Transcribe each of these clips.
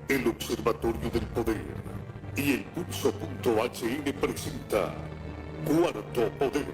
El Observatorio del Poder y el Pulso.hn presenta Cuarto Poder.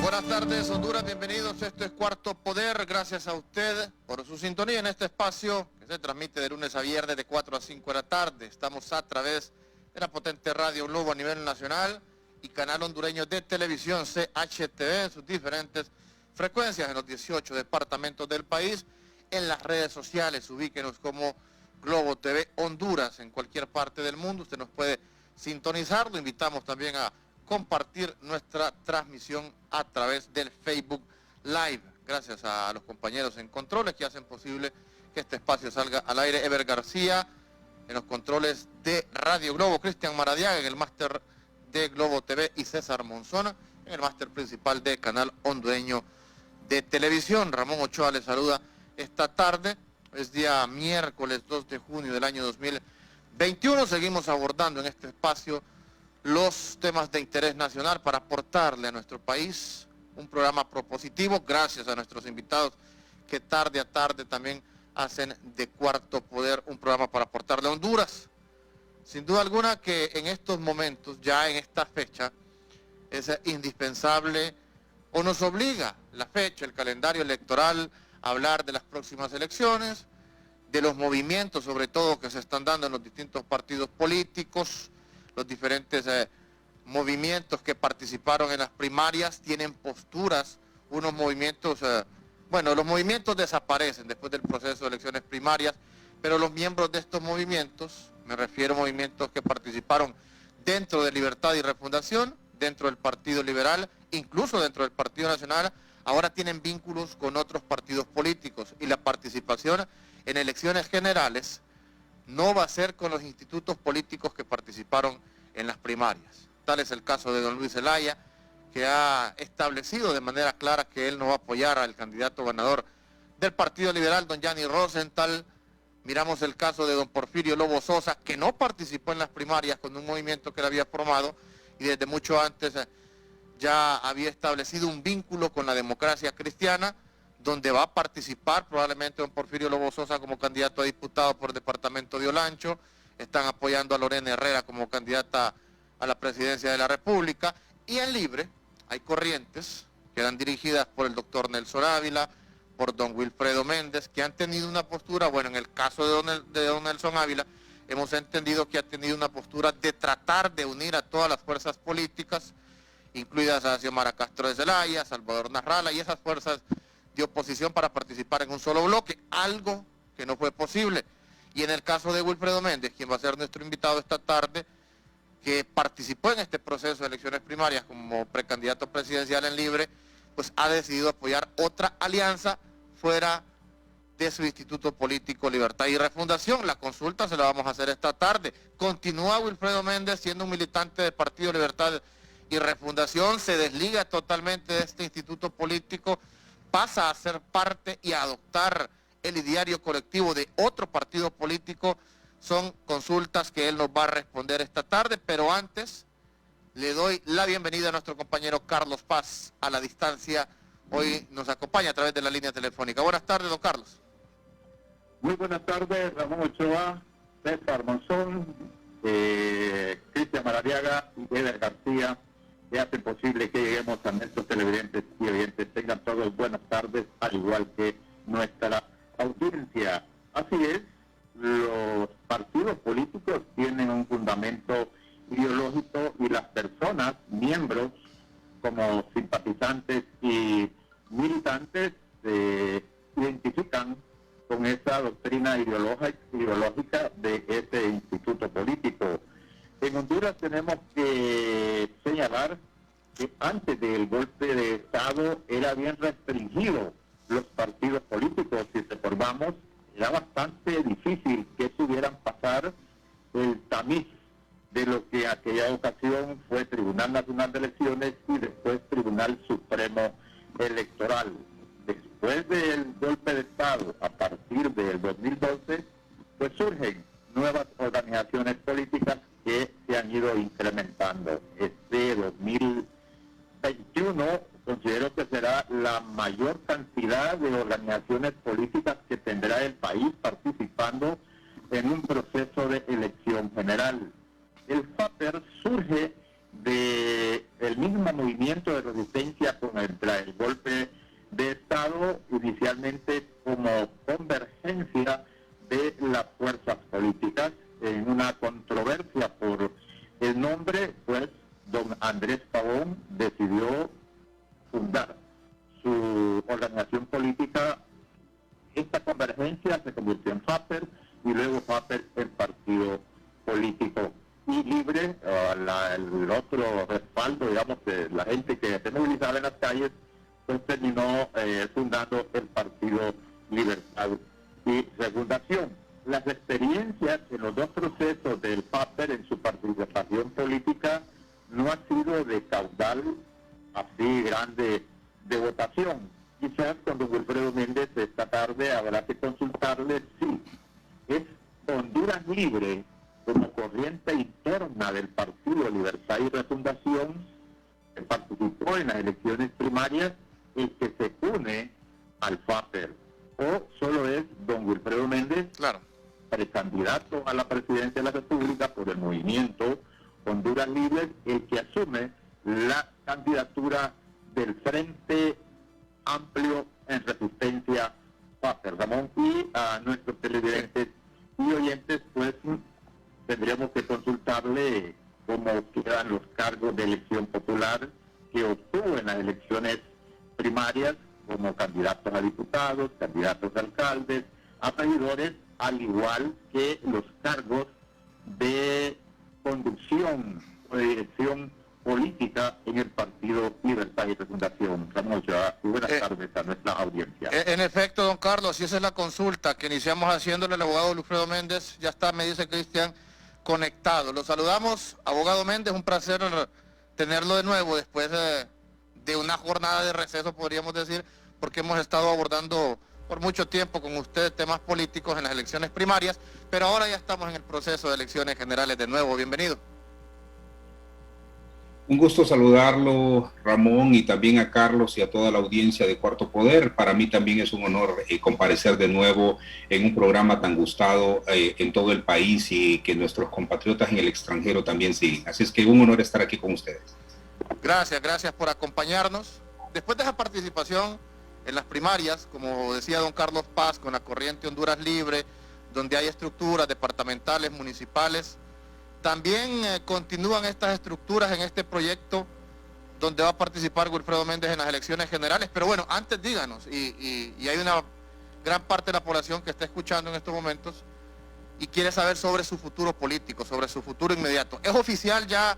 Buenas tardes, Honduras, bienvenidos. Esto es Cuarto Poder. Gracias a usted por su sintonía en este espacio que se transmite de lunes a viernes de 4 a 5 de la tarde. Estamos a través de la potente Radio Globo a nivel nacional y canal hondureño de televisión CHTV en sus diferentes frecuencias en los 18 departamentos del país. En las redes sociales, ubíquenos como Globo TV Honduras en cualquier parte del mundo. Usted nos puede sintonizar. Lo invitamos también a compartir nuestra transmisión a través del Facebook Live. Gracias a los compañeros en controles que hacen posible que este espacio salga al aire. Ever García en los controles de Radio Globo, Cristian Maradiaga en el máster de Globo TV y César Monzona en el máster principal de Canal Hondureño de Televisión. Ramón Ochoa les saluda esta tarde. Es día miércoles 2 de junio del año 2021. Seguimos abordando en este espacio los temas de interés nacional para aportarle a nuestro país un programa propositivo, gracias a nuestros invitados que tarde a tarde también hacen de Cuarto Poder un programa para aportarle a Honduras. Sin duda alguna que en estos momentos, ya en esta fecha, es indispensable o nos obliga la fecha, el calendario electoral, a hablar de las próximas elecciones, de los movimientos sobre todo que se están dando en los distintos partidos políticos. Los diferentes movimientos que participaron en las primarias tienen posturas, unos movimientos, los movimientos desaparecen después del proceso de elecciones primarias, pero los miembros de estos movimientos, me refiero a movimientos que participaron dentro de Libertad y Refundación, dentro del Partido Liberal, incluso dentro del Partido Nacional, ahora tienen vínculos con otros partidos políticos y la participación en elecciones generales no va a ser con los institutos políticos que participaron en las primarias. Tal es el caso de don Luis Zelaya, que ha establecido de manera clara que él no va a apoyar al candidato ganador del Partido Liberal, don Gianni Rosenthal. Miramos el caso de don Porfirio Lobo Sosa, que no participó en las primarias con un movimiento que él había formado y desde mucho antes ya había establecido un vínculo con la democracia cristiana, donde va a participar probablemente don Porfirio Lobo Sosa como candidato a diputado por el departamento de Olancho. Están apoyando a Lorena Herrera como candidata a la presidencia de la República. Y en Libre hay corrientes que eran dirigidas por el doctor Nelson Ávila, por don Wilfredo Méndez, que han tenido una postura, bueno, en el caso de don Nelson Ávila, hemos entendido que ha tenido una postura de tratar de unir a todas las fuerzas políticas, incluidas a Xiomara Castro de Zelaya, Salvador Narrala y esas fuerzas de oposición para participar en un solo bloque, algo que no fue posible. Y en el caso de Wilfredo Méndez, quien va a ser nuestro invitado esta tarde, que participó en este proceso de elecciones primarias como precandidato presidencial en Libre, pues ha decidido apoyar otra alianza fuera de su instituto político Libertad y Refundación. La consulta se la vamos a hacer esta tarde. Continúa Wilfredo Méndez siendo un militante del Partido Libertad y Refundación, se desliga totalmente de este instituto político, pasa a ser parte y a adoptar el ideario colectivo de otro partido político. Son consultas que él nos va a responder esta tarde, pero antes le doy la bienvenida a nuestro compañero Carlos Paz a la distancia. Hoy nos acompaña a través de la línea telefónica. Buenas tardes, don Carlos. Muy buenas tardes, Ramón Ochoa, César Monzón, Cristian Maradiaga y Ever García, que hacen posible que lleguemos a nuestros televidentes y oyentes. Tengan todos buenas tardes, al igual que nuestra audiencia. Así es, los partidos políticos tienen un fundamento ideológico y las personas, miembros, como simpatizantes y militantes, se identifican con esa doctrina ideológica de ese instituto político. En Honduras tenemos que señalar que antes del golpe de Estado era bien restringido los partidos políticos. Si recordamos, era bastante difícil que pudieran pasar el tamiz de lo que aquella ocasión fue Tribunal Nacional de Elecciones y después Tribunal Supremo Electoral. Después del golpe de Estado, a partir del 2012, pues surgen nuevas organizaciones políticas que se han ido incrementando. Este 2021 considero que será la mayor cantidad de organizaciones políticas que tendrá el país participando en un proceso de elección general. El FAPER surge del mismo movimiento de resistencia contra el golpe de Estado, inicialmente como convergencia de las fuerzas políticas. En una controversia por el nombre, pues don Andrés Pavón decidió fundar su organización política. Esta convergencia se convirtió en FAPER y luego FAPER en partido político. Y Libre, el otro respaldo, digamos, de la gente que se movilizaba en las calles, pues terminó fundando el Partido Libertad y Refundación. Las experiencias en los dos procesos del FAPER en su participación política no ha sido de caudal así grande de votación. Quizás con don Wilfredo Méndez esta tarde habrá que consultarle si es Honduras Libre como corriente interna del Partido Libertad y Refundación que participó en las elecciones primarias el que se une al FAPER, o solo es don Wilfredo Méndez, Claro, precandidato a la presidencia de la República por el movimiento Honduras Libre, el que asume la candidatura del Frente Amplio en Resistencia FAPER. Ramón, y a nuestros televidentes y oyentes, pues tendríamos que consultarle cómo quedan los cargos de elección popular que obtuvo en las elecciones primarias como candidatos a diputados, candidatos a alcaldes, a regidores, al igual que los cargos de conducción o de dirección política en el Partido Libertad y Refundación. Ramón, buenas tardes a nuestra audiencia. En efecto, don Carlos, si esa es la consulta que iniciamos haciéndole al abogado Wilfredo Méndez, ya está, me dice Cristian, conectado. Lo saludamos, abogado Méndez, un placer tenerlo de nuevo después de una jornada de receso, podríamos decir, porque hemos estado abordando por mucho tiempo con usted temas políticos en las elecciones primarias, pero ahora ya estamos en el proceso de elecciones generales de nuevo. Bienvenido. Un gusto saludarlo, Ramón, y también a Carlos y a toda la audiencia de Cuarto Poder. Para mí también es un honor comparecer de nuevo en un programa tan gustado en todo el país y que nuestros compatriotas en el extranjero también siguen. Así es que un honor estar aquí con ustedes. Gracias por acompañarnos. Después de esa participación en las primarias, como decía don Carlos Paz, con la corriente Honduras Libre, donde hay estructuras departamentales, municipales, también continúan estas estructuras en este proyecto donde va a participar Wilfredo Méndez en las elecciones generales. Pero bueno, antes díganos, y hay una gran parte de la población que está escuchando en estos momentos y quiere saber sobre su futuro político, sobre su futuro inmediato. ¿Es oficial ya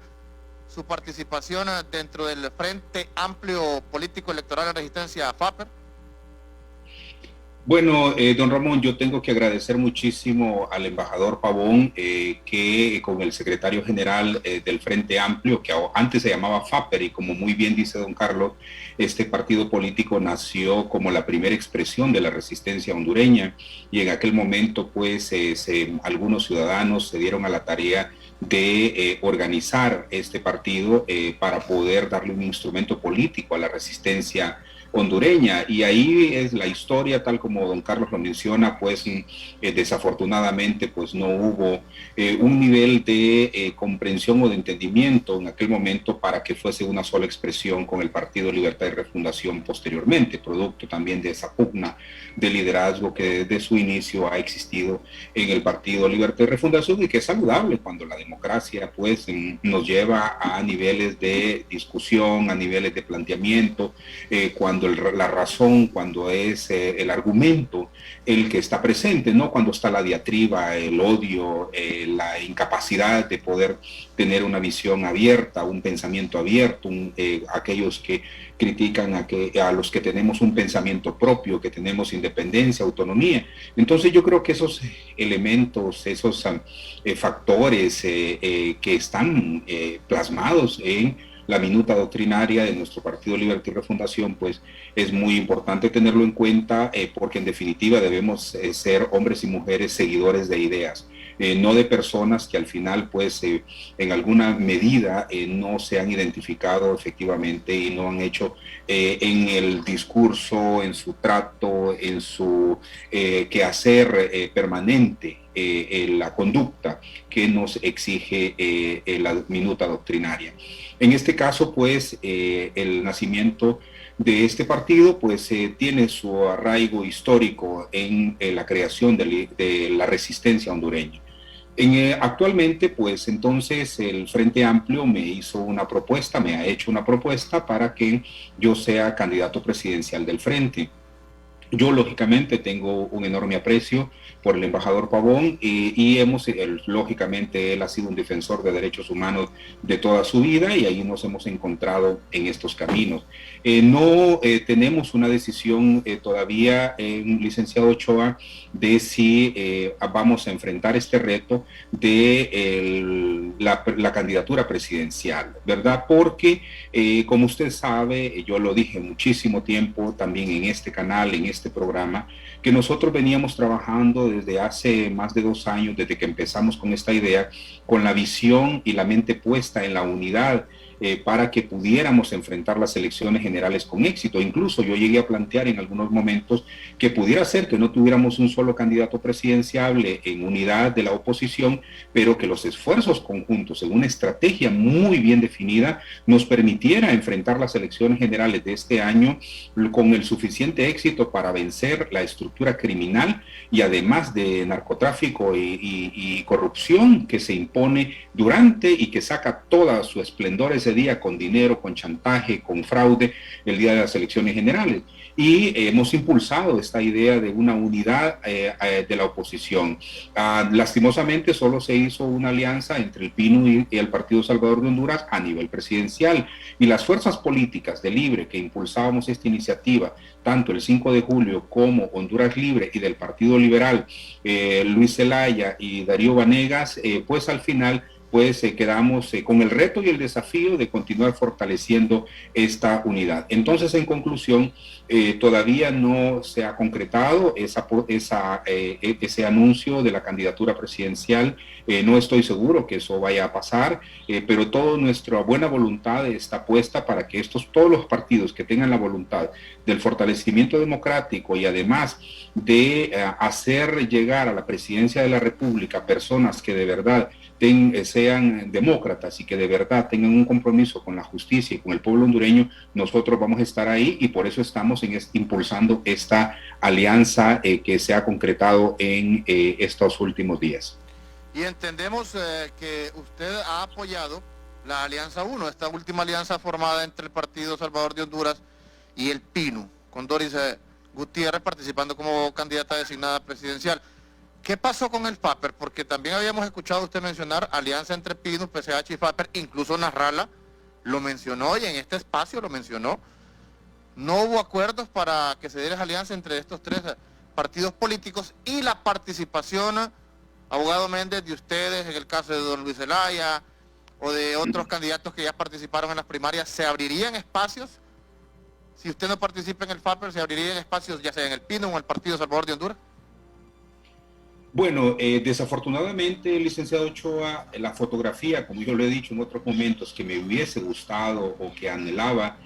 su participación dentro del Frente Amplio Político Electoral en Resistencia FAPER? Bueno, don Ramón, yo tengo que agradecer muchísimo al embajador Pavón, que con el secretario general del Frente Amplio, que antes se llamaba FAPER, y como muy bien dice don Carlos, este partido político nació como la primera expresión de la resistencia hondureña, y en aquel momento, pues, algunos ciudadanos se dieron a la tarea de organizar este partido para poder darle un instrumento político a la resistencia hondureña, y ahí es la historia, tal como don Carlos lo menciona, pues desafortunadamente pues no hubo un nivel de comprensión o de entendimiento en aquel momento para que fuese una sola expresión con el Partido Libertad y Refundación posteriormente, producto también de esa pugna de liderazgo que desde su inicio ha existido en el Partido Libertad y Refundación, y que es saludable cuando la democracia pues nos lleva a niveles de discusión, a niveles de planteamiento, cuando la razón, cuando es el argumento el que está presente, no cuando está la diatriba, el odio, la incapacidad de poder tener una visión abierta, un pensamiento abierto, aquellos que critican a los que tenemos un pensamiento propio, que tenemos independencia, autonomía. Entonces yo creo que esos elementos, esos factores que están plasmados en la minuta doctrinaria de nuestro Partido Libertad y Refundación, pues es muy importante tenerlo en cuenta porque en definitiva debemos ser hombres y mujeres seguidores de ideas. no de personas que al final pues en alguna medida no se han identificado efectivamente y no han hecho en el discurso, en su trato, en su quehacer permanente la conducta que nos exige la minuta doctrinaria. En este caso, pues, el nacimiento de este partido, pues, tiene su arraigo histórico en la creación de la resistencia hondureña. Actualmente, pues, entonces, el Frente Amplio me hizo una propuesta, me ha hecho una propuesta para que yo sea candidato presidencial del Frente. Yo, lógicamente, tengo un enorme aprecio por el embajador Pavón y lógicamente, él ha sido un defensor de derechos humanos de toda su vida y ahí nos hemos encontrado en estos caminos. No tenemos una decisión todavía, licenciado Ochoa, de si vamos a enfrentar este reto de la candidatura presidencial, ¿verdad? Porque, como usted sabe, yo lo dije muchísimo tiempo también en este canal, en este programa, que nosotros veníamos trabajando desde hace más de 2 años, desde que empezamos con esta idea, con la visión y la mente puesta en la unidad para que pudiéramos enfrentar las elecciones generales con éxito. Incluso yo llegué a plantear en algunos momentos que pudiera ser que no tuviéramos un solo candidato presidenciable en unidad de la oposición, pero que los esfuerzos conjuntos en una estrategia muy bien definida nos permitiera enfrentar las elecciones generales de este año con el suficiente éxito para vencer la estructura criminal y además de narcotráfico y corrupción que se impone durante y que saca toda su esplendor ese día con dinero, con chantaje, con fraude el día de las elecciones generales. Y hemos impulsado esta idea de una unidad de la oposición. Lastimosamente solo se hizo una alianza entre el PINU y el Partido Salvador de Honduras a nivel presidencial, y las fuerzas políticas de Libre que impulsábamos esta iniciativa, tanto el 5 de julio como Honduras Libre y del Partido Liberal, Luis Zelaya y Darío Vanegas, pues al final pues quedamos con el reto y el desafío de continuar fortaleciendo esta unidad. Entonces, en conclusión, todavía no se ha concretado ese anuncio de la candidatura presidencial. No estoy seguro que eso vaya a pasar, pero toda nuestra buena voluntad está puesta para que todos los partidos que tengan la voluntad del fortalecimiento democrático y además de hacer llegar a la presidencia de la República personas que de verdad sean demócratas y que de verdad tengan un compromiso con la justicia y con el pueblo hondureño, nosotros vamos a estar ahí, y por eso estamos impulsando esta alianza que se ha concretado en estos últimos días. Y entendemos que usted ha apoyado la Alianza 1, esta última alianza formada entre el Partido Salvador de Honduras y el PINU, con Doris Gutiérrez participando como candidata designada presidencial. ¿Qué pasó con el FAPER? Porque también habíamos escuchado usted mencionar alianza entre PINU, PCH y FAPER, incluso Nasralla lo mencionó y en este espacio lo mencionó. No hubo acuerdos para que se diera esa alianza entre estos 3 partidos políticos, y la participación, abogado Méndez, de ustedes en el caso de don Luis Zelaya o de otros candidatos que ya participaron en las primarias. ¿Se abrirían espacios? Si usted no participa en el FAPER, ¿se abrirían espacios ya sea en el PINU o en el Partido Salvador de Honduras? Bueno, desafortunadamente, licenciado Ochoa, la fotografía, como yo lo he dicho en otros momentos, que me hubiese gustado o que anhelaba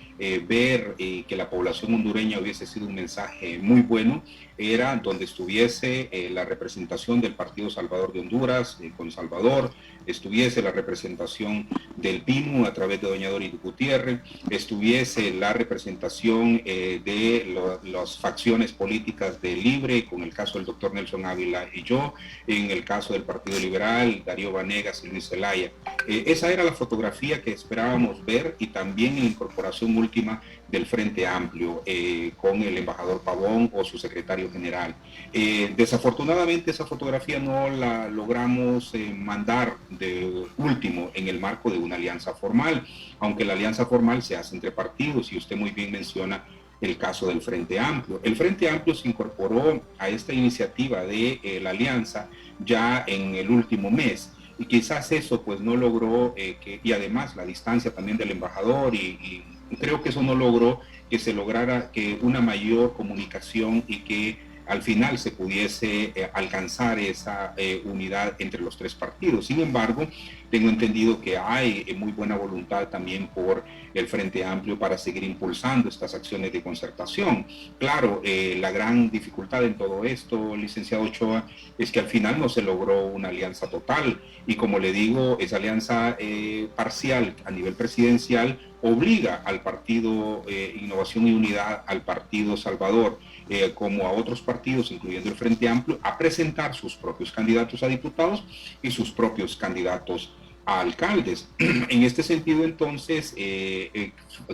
ver que la población hondureña hubiese sido un mensaje muy bueno, era donde estuviese la representación del Partido Salvador de Honduras, con Salvador, estuviese la representación del PINU a través de doña Doris Gutiérrez, estuviese la representación de las facciones políticas de Libre, con el caso del doctor Nelson Ávila y yo, en el caso del Partido Liberal, Darío Vanegas y Luis Zelaya. Esa era la fotografía que esperábamos ver, y también la incorporación última del Frente Amplio con el embajador Pavón o su secretario general. Desafortunadamente esa fotografía no la logramos mandar de último en el marco de una alianza formal, aunque la alianza formal se hace entre partidos, y usted muy bien menciona el caso del Frente Amplio. El Frente Amplio se incorporó a esta iniciativa de la alianza ya en el último mes, y quizás eso pues no logró, y además la distancia también del embajador, y creo que eso no logró que se lograra que una mayor comunicación y que al final se pudiese alcanzar esa unidad entre los tres partidos. Sin embargo, tengo entendido que hay muy buena voluntad también por el Frente Amplio para seguir impulsando estas acciones de concertación. Claro, la gran dificultad en todo esto, licenciado Ochoa, es que al final no se logró una alianza total, y como le digo, esa alianza parcial a nivel presidencial obliga al Partido Innovación y Unidad, al Partido Salvador, como a otros partidos, incluyendo el Frente Amplio, a presentar sus propios candidatos a diputados y sus propios candidatos a alcaldes. En este sentido, entonces,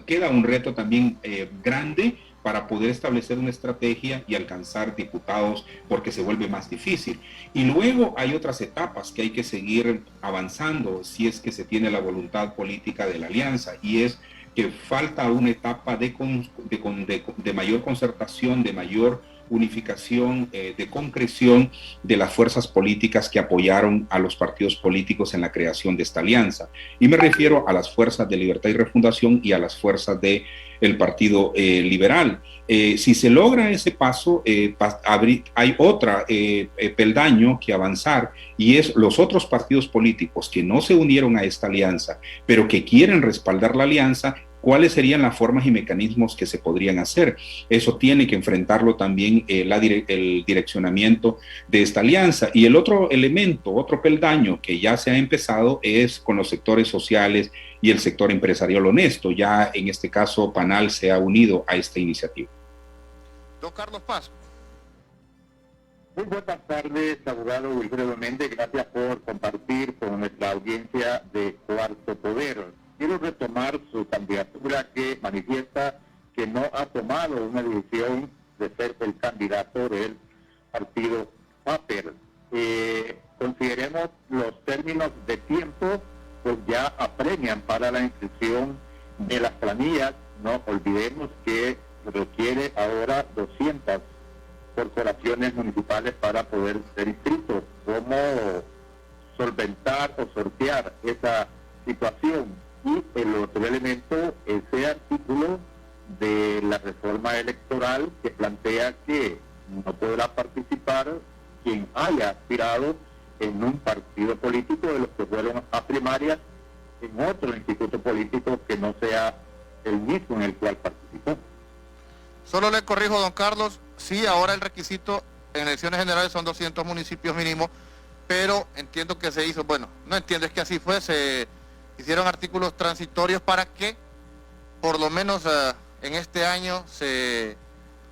queda un reto también grande para poder establecer una estrategia y alcanzar diputados, porque se vuelve más difícil. Y luego hay otras etapas que hay que seguir avanzando si es que se tiene la voluntad política de la alianza, y es que falta una etapa de mayor concertación, de mayor unificación, de concreción de las fuerzas políticas que apoyaron a los partidos políticos en la creación de esta alianza. Y me refiero a las fuerzas de Libertad y Refundación y a las fuerzas del Partido Liberal. Si se logra ese paso, hay otra peldaño que avanzar, y es los otros partidos políticos que no se unieron a esta alianza, pero que quieren respaldar la alianza. ¿Cuáles serían las formas y mecanismos que se podrían hacer? Eso tiene que enfrentarlo también el direccionamiento de esta alianza. Y el otro elemento, otro peldaño que ya se ha empezado es con los sectores sociales y el sector empresarial honesto. Ya en este caso, PANAL se ha unido a esta iniciativa. Don Carlos Paz. Muy buenas tardes, abogado Wilfredo Méndez. Gracias por compartir con nuestra audiencia de Cuarto Poder. Quiero retomar su candidatura, que manifiesta que no ha tomado una decisión de ser el candidato del partido FAPER. Consideremos los términos de tiempo, pues ya apremian para la inscripción de las planillas. No olvidemos que requiere ahora 200 corporaciones municipales para poder ser inscritos. ¿Cómo solventar o sortear esa situación? Y el otro elemento, ese artículo de la reforma electoral que plantea que no podrá participar quien haya aspirado en un partido político de los que fueron a primarias en otro instituto político que no sea el mismo en el cual participó. Solo le corrijo, don Carlos, sí, ahora el requisito en elecciones generales son 200 municipios mínimo, pero entiendo que se hizo, bueno, no entiendo, es que así fue, se hicieron artículos transitorios para que por lo menos en este año se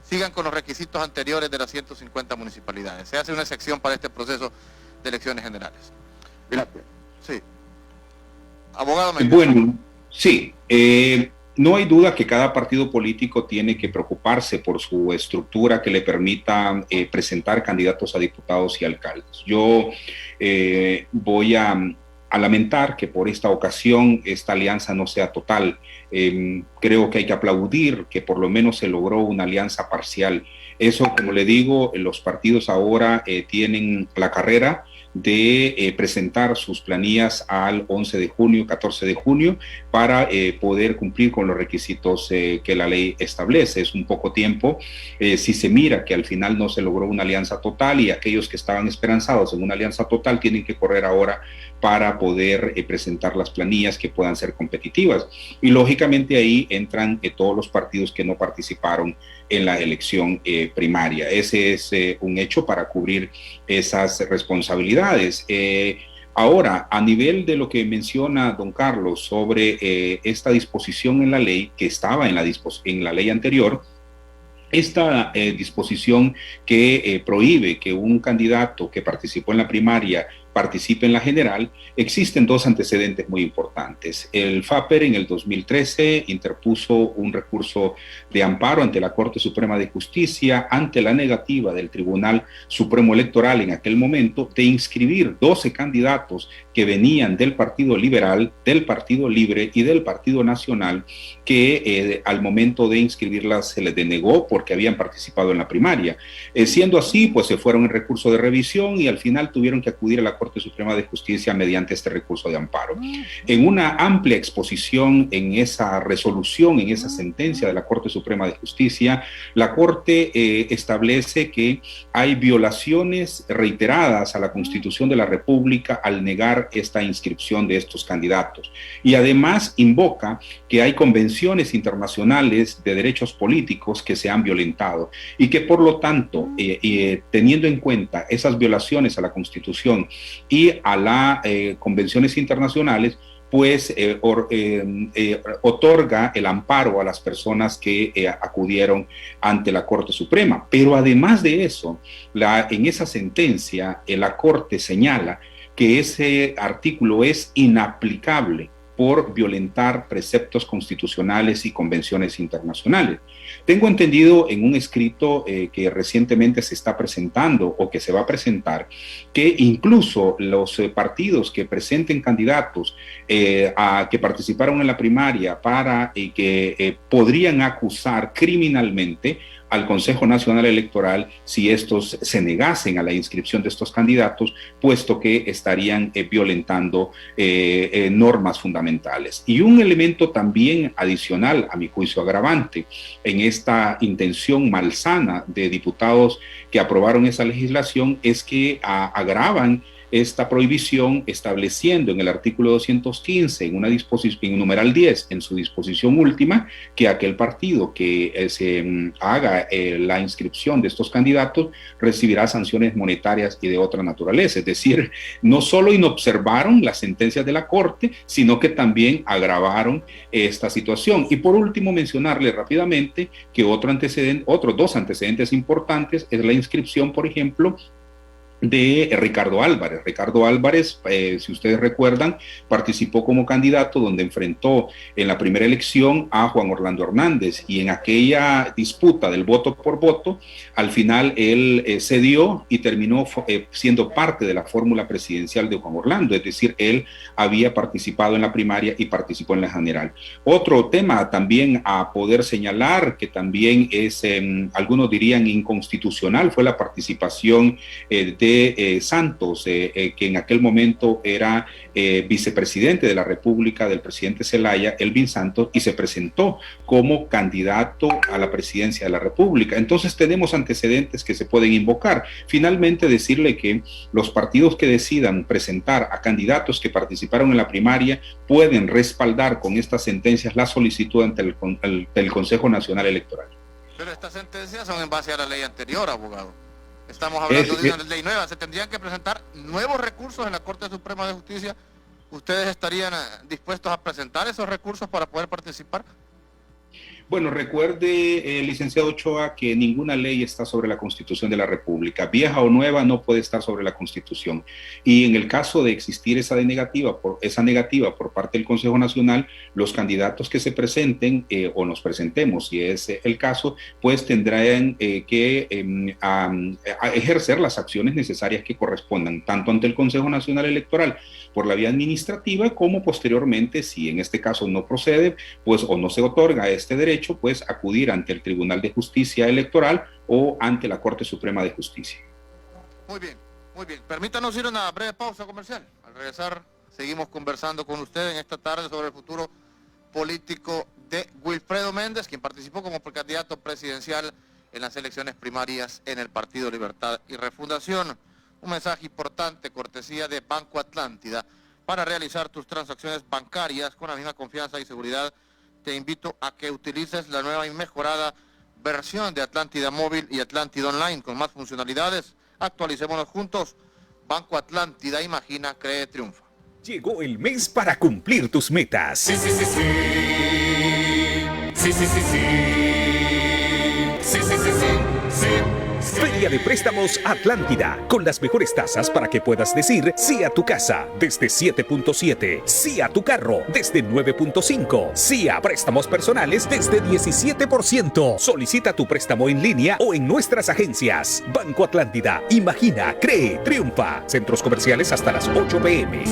sigan con los requisitos anteriores de las 150 municipalidades. Se hace una excepción para este proceso de elecciones generales. Gracias. Sí. Abogado Méndez. Bueno, sí. No hay duda que cada partido político tiene que preocuparse por su estructura que le permita presentar candidatos a diputados y alcaldes. Yo voy a lamentar que por esta ocasión esta alianza no sea total. Creo que hay que aplaudir que por lo menos se logró una alianza parcial. Eso, como le digo, los partidos ahora tienen la carrera de presentar sus planillas al 11 de junio, 14 de junio, para poder cumplir con los requisitos que la ley establece. Es un poco tiempo. Si se mira que al final no se logró una alianza total, y aquellos que estaban esperanzados en una alianza total tienen que correr ahora para poder presentar las planillas que puedan ser competitivas. Y lógicamente ahí entran todos los partidos que no participaron en la elección primaria. Ese es un hecho para cubrir esas responsabilidades. Ahora, a nivel de lo que menciona don Carlos sobre esta disposición en la ley, que estaba en la ley anterior, esta disposición que prohíbe que un candidato que participó en la primaria participe en la general, existen dos antecedentes muy importantes. El FAPER en el 2013 interpuso un recurso de amparo ante la Corte Suprema de Justicia ante la negativa del Tribunal Supremo Electoral en aquel momento de inscribir 12 candidatos que venían del Partido Liberal, del Partido Libre y del Partido Nacional, que al momento de inscribirlas se les denegó porque habían participado en la primaria. Siendo así, pues se fueron en recurso de revisión y al final tuvieron que acudir a la Corte Suprema de Justicia mediante este recurso de amparo. En una amplia exposición en esa resolución, en esa sentencia de la Corte Suprema de Justicia, la Corte establece que hay violaciones reiteradas a la Constitución de la República al negar esta inscripción de estos candidatos. Y además invoca que hay convenciones internacionales de derechos políticos que se han violentado y que por lo tanto, teniendo en cuenta esas violaciones a la Constitución y a las convenciones internacionales, pues otorga el amparo a las personas que acudieron ante la Corte Suprema. Pero además de eso, en esa sentencia, la Corte señala que ese artículo es inaplicable por violentar preceptos constitucionales y convenciones internacionales. Tengo entendido en un escrito que recientemente se está presentando o que se va a presentar, que incluso los partidos que presenten candidatos que participaron en la primaria para que podrían acusar criminalmente al Consejo Nacional Electoral si estos se negasen a la inscripción de estos candidatos, puesto que estarían violentando normas fundamentales. Y un elemento también adicional, a mi juicio agravante, en esta intención malsana de diputados que aprobaron esa legislación, es que agravan esta prohibición estableciendo en el artículo 215, en una disposición, en numeral 10, en su disposición última, que aquel partido que se haga la inscripción de estos candidatos recibirá sanciones monetarias y de otra naturaleza. Es decir, no solo inobservaron las sentencias de la Corte, sino que también agravaron esta situación. Y por último, mencionarle rápidamente que otros dos antecedentes importantes es la inscripción, por ejemplo, de Ricardo Álvarez. Ricardo Álvarez, si ustedes recuerdan, participó como candidato donde enfrentó en la primera elección a Juan Orlando Hernández, y en aquella disputa del voto por voto, al final él cedió y terminó siendo parte de la fórmula presidencial de Juan Orlando, es decir, él había participado en la primaria y participó en la general. Otro tema también a poder señalar, que también es, algunos dirían inconstitucional, fue la participación de Santos, que en aquel momento era vicepresidente de la República del presidente Zelaya, Elvin Santos, y se presentó como candidato a la presidencia de la República. Entonces tenemos antecedentes que se pueden invocar. Finalmente, decirle que los partidos que decidan presentar a candidatos que participaron en la primaria pueden respaldar con estas sentencias la solicitud ante el Consejo Nacional Electoral. Pero estas sentencias son en base a la ley anterior, abogado. Estamos hablando de una ley nueva. Se tendrían que presentar nuevos recursos en la Corte Suprema de Justicia. ¿Ustedes estarían dispuestos a presentar esos recursos para poder participar? Bueno, recuerde, licenciado Ochoa, que ninguna ley está sobre la Constitución de la República. Vieja o nueva no puede estar sobre la Constitución. Y en el caso de existir esa negativa por parte del Consejo Nacional, los candidatos que se presenten o nos presentemos, si es el caso, pues tendrán que ejercer las acciones necesarias que correspondan, tanto ante el Consejo Nacional Electoral por la vía administrativa, como posteriormente, si en este caso no procede, pues o no se otorga este derecho, pues acudir ante el Tribunal de Justicia Electoral o ante la Corte Suprema de Justicia. Muy bien, muy bien. Permítanos ir a una breve pausa comercial. Al regresar, seguimos conversando con usted en esta tarde sobre el futuro político de Wilfredo Méndez, quien participó como precandidato presidencial en las elecciones primarias en el Partido Libertad y Refundación. Un mensaje importante, cortesía de Banco Atlántida. Para realizar tus transacciones bancarias con la misma confianza y seguridad, te invito a que utilices la nueva y mejorada versión de Atlántida Móvil y Atlántida Online con más funcionalidades. Actualicémonos juntos. Banco Atlántida, imagina, cree, triunfa. Llegó el mes para cumplir tus metas. Sí, sí, sí, sí. Sí, sí, sí, sí. Sí, sí, sí, sí. Sí, sí. Feria de Préstamos Atlántida, con las mejores tasas para que puedas decir sí a tu casa desde 7.7, sí a tu carro desde 9.5, sí a préstamos personales desde 17%. Solicita tu préstamo en línea o en nuestras agencias. Banco Atlántida, imagina, cree, triunfa. Centros comerciales hasta las 8 p.m.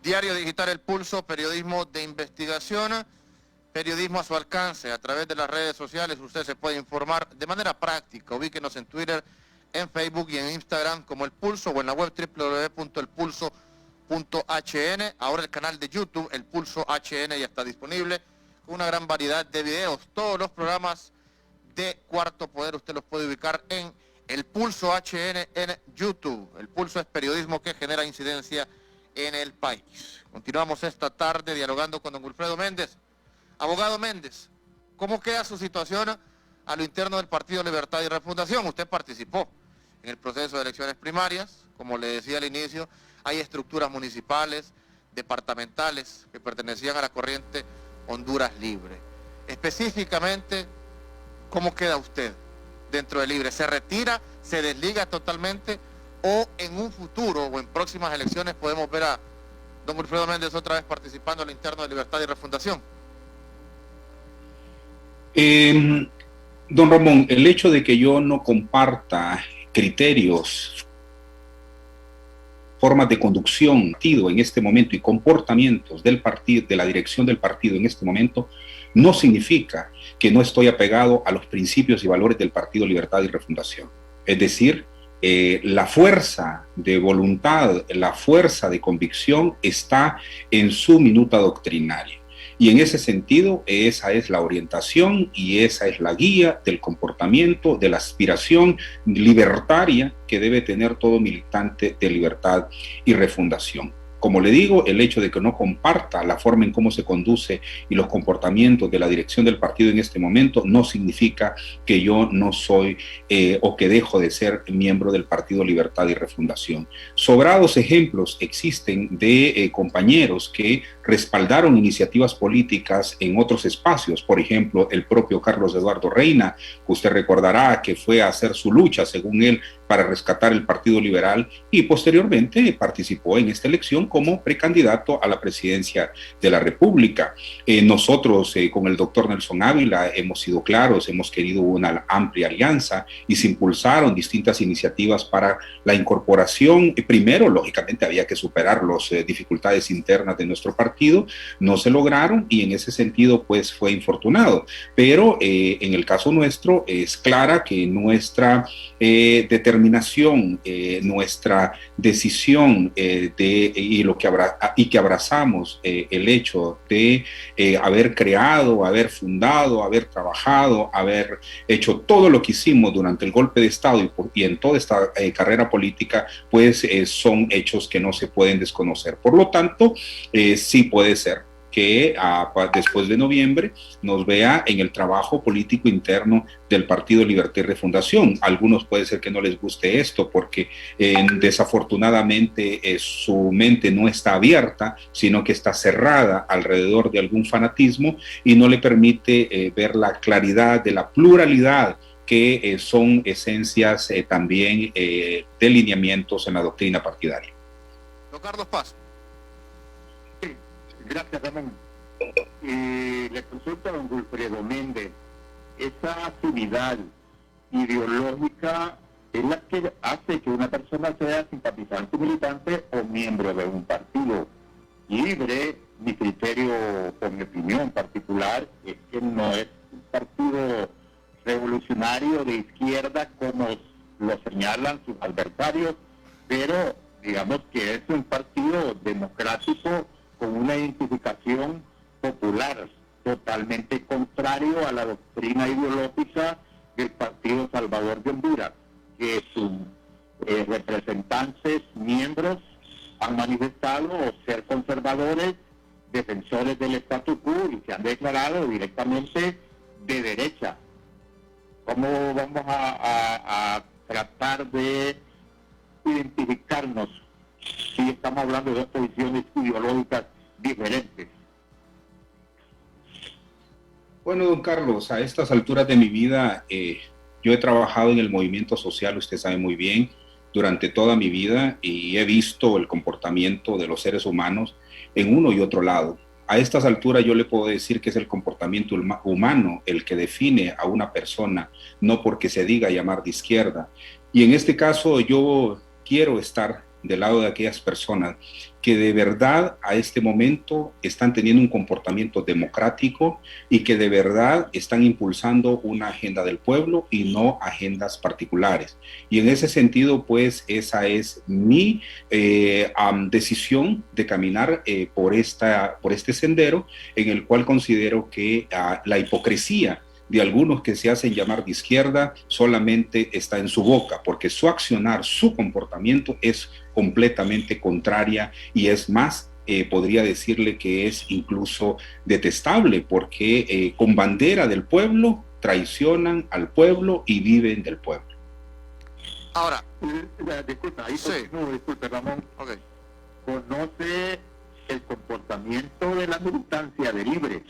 Diario Digital El Pulso, periodismo de investigación, periodismo a su alcance. A través de las redes sociales usted se puede informar de manera práctica. Ubíquenos en Twitter, en Facebook y en Instagram como El Pulso o en la web www.elpulso.hn. Ahora el canal de YouTube, El Pulso HN, ya está disponible con una gran variedad de videos. Todos los programas de Cuarto Poder usted los puede ubicar en El Pulso HN en YouTube. El Pulso es periodismo que genera incidencia en el país. Continuamos esta tarde dialogando con don Wilfredo Méndez. Abogado Méndez, ¿cómo queda su situación a lo interno del Partido Libertad y Refundación? Usted participó en el proceso de elecciones primarias, como le decía al inicio, hay estructuras municipales, departamentales, que pertenecían a la corriente Honduras Libre. Específicamente, ¿cómo queda usted dentro de Libre? ¿Se retira, se desliga totalmente o en un futuro o en próximas elecciones podemos ver a don Wilfredo Méndez otra vez participando en el interno de Libertad y Refundación? Don Ramón, el hecho de que yo no comparta criterios, formas de conducción en este momento y comportamientos del partido, de la dirección del partido en este momento, no significa que no estoy apegado a los principios y valores del Partido Libertad y Refundación. Es decir, la fuerza de voluntad, la fuerza de convicción está en su minuta doctrinaria. Y en ese sentido, esa es la orientación y esa es la guía del comportamiento, de la aspiración libertaria que debe tener todo militante de Libertad y Refundación. Como le digo, el hecho de que no comparta la forma en cómo se conduce y los comportamientos de la dirección del partido en este momento no significa que yo no soy o que dejo de ser miembro del Partido Libertad y Refundación. Sobrados ejemplos existen de compañeros que respaldaron iniciativas políticas en otros espacios. Por ejemplo, el propio Carlos Eduardo Reina, que usted recordará que fue a hacer su lucha, según él, para rescatar el Partido Liberal y posteriormente participó en esta elección como precandidato a la presidencia de la República. Nosotros con el doctor Nelson Ávila hemos sido claros, hemos querido una amplia alianza y se impulsaron distintas iniciativas para la incorporación. Primero, lógicamente, había que superar las dificultades internas de nuestro partido, no se lograron y en ese sentido pues fue infortunado. Pero en el caso nuestro es clara que nuestra determinación, nuestra decisión y que abrazamos el hecho de haber creado, haber fundado, haber trabajado, haber hecho todo lo que hicimos durante el golpe de Estado y en toda esta carrera política, pues son hechos que no se pueden desconocer. Por lo tanto, sí puede ser que después de noviembre nos vea en el trabajo político interno del Partido Libertad y Refundación. Algunos puede ser que no les guste esto porque desafortunadamente su mente no está abierta, sino que está cerrada alrededor de algún fanatismo y no le permite ver la claridad de la pluralidad que son esencias también de lineamientos en la doctrina partidaria. Don Carlos Paz. Gracias, Ramón. Le consulto a don Wilfredo Méndez, esa afinidad ideológica es la que hace que una persona sea simpatizante, militante o miembro de un partido. Libre, mi criterio o mi opinión particular es que no es un partido revolucionario de izquierda como lo señalan sus adversarios, pero digamos que es un partido democrático con una identificación popular, totalmente contrario a la doctrina ideológica del Partido Salvador de Honduras, que sus representantes, miembros, han manifestado ser conservadores, defensores del statu quo y se han declarado directamente de derecha. ¿Cómo vamos a tratar de identificarnos si estamos hablando de dos posiciones ideológicas diferentes? Bueno, don Carlos, a estas alturas de mi vida, yo he trabajado en el movimiento social, usted sabe muy bien, durante toda mi vida y he visto el comportamiento de los seres humanos en uno y otro lado. A estas alturas yo le puedo decir que es el comportamiento humano el que define a una persona, no porque se diga llamar de izquierda. Y en este caso yo quiero estar del lado de aquellas personas que de verdad a este momento están teniendo un comportamiento democrático y que de verdad están impulsando una agenda del pueblo y no agendas particulares. Y en ese sentido, pues esa es mi decisión de caminar por este sendero en el cual considero que la hipocresía de algunos que se hacen llamar de izquierda solamente está en su boca, porque su accionar, su comportamiento es completamente contraria y es más, podría decirle que es incluso detestable, porque con bandera del pueblo traicionan al pueblo y viven del pueblo. Ahora, Disculpa, ahí sí. disculpe, Ramón. Okay. Conoce el comportamiento de la militancia de Libre.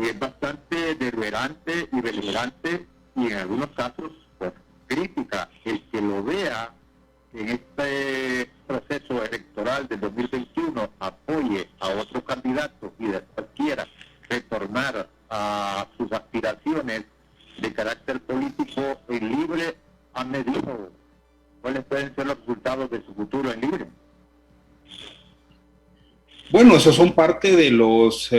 Es bastante deliberante y beligerante y en algunos casos pues, crítica. El que lo vea en este proceso electoral del 2021 apoye a otro candidato y después quiera retornar a sus aspiraciones de carácter político en Libre, han medido cuáles pueden ser los resultados de su futuro en Libre. Bueno, esos son parte de los